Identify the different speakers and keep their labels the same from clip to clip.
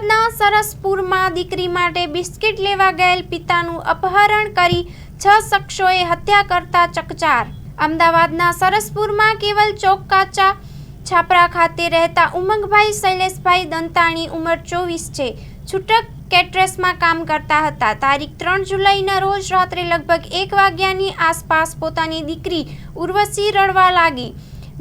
Speaker 1: અમદાવાદના સરસપુરમાં દીકરી માટે બિસ્કિટ લેવા ગયેલ પિતાનું અપહરણ કરી 6 શખ્સોએ હત્યા કરતા ચકચાર। અમદાવાદના સરસપુરમાં કેવલ ચોક કાચા છાપરા ખાતે રહેતા ઉમંગભાઈ શૈલેષભાઈ દંતાણી ઉંમર 24 છે। છૂટક કેટરસમાં કામ કરતા હતા। તારીખ 3 જુલાઈના રોજ રાત્રે લગભગ 1 વાગ્યાની આસપાસ પોતાની દીકરી ઉર્વશી રડવા લાગી,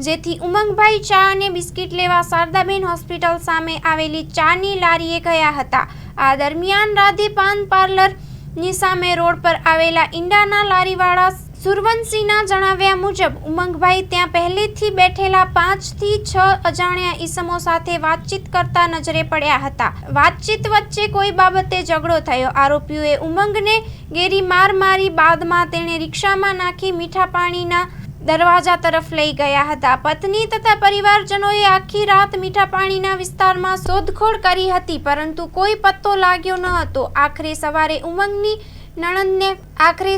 Speaker 1: જેથી ઉમંગભાઈ ચા અને બિસ્કિટ લેવા શારદાબેન હોસ્પિટલ સામે આવેલી ચાની લારીએ ગયા હતા। આ દરમિયાન રાધે પાન પાર્લરની સામે રોડ પર આવેલા ઈંડાના લારીવાળા સુરવંશીના જણાવ્યા મુજબ ઉમંગભાઈ ત્યાં પહેલેથી બેઠેલા 5 થી 6 અજાણ્યા ઈસમો સાથે વાતચીત કરતા નજરે પડ્યા હતા। વાતચીત વચ્ચે કોઈ બાબતે ઝઘડો થયો। આરોપીઓએ ઉમંગને ગેરી માર મારી બાદમાં તેણે રિક્ષામાં નાખી મીઠા પાણીના દરવાજા તરફ લઈ ગયા હતા। પત્ની તથા પરિવારજનોએ આખી રાત મીઠા પાણીના વિસ્તારમાં શોધખોળ કરી હતી, પરંતુ કોઈ પત્તો લાગ્યો ન હતો। આખરે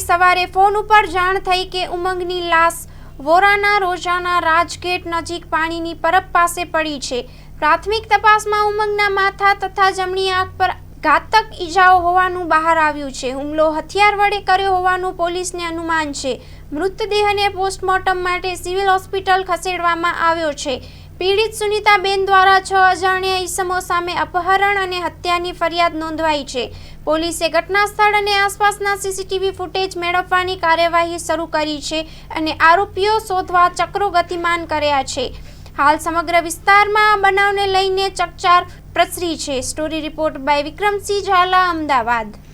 Speaker 1: સવારે ફોન ઉપર જાણ થઈ કે ઉમંગની લાશ વોરાના રોજાના રાજગેટ નજીક પાણીની પરબ પાસે પડી છે। પ્રાથમિક તપાસમાં ઉમંગના માથા તથા જમણી આંખ પર ઘાતક ઈજાઓ હોવાનું બહાર આવ્યું છે। હુમલો હથિયાર વડે કર્યો હોવાનું પોલીસને અનુમાન છે। મૃતદેહને પોસ્ટમોર્ટમ માટે સિવિલ હોસ્પિટલ ખસેડવામાં આવ્યો છે। પીડિત સુનિતાબેન દ્વારા 6 અજાણ્યા ઈસમો સામે અપહરણ અને હત્યાની ફરિયાદ નોંધાઈ છે। પોલીસે ઘટના સ્થળ અને આસપાસના સીસીટીવી ફૂટેજ મેળવવાની કાર્યવાહી શરૂ કરી છે અને આરોપીઓ શોધવા ચક્રો ગતિમાન કર્યા છે। હાલ સમગ્ર વિસ્તારમાં આ બનાવને લઈને ચકચાર પ્રસરી છે। Story report by Vikramsinh Zala, Ahmedabad.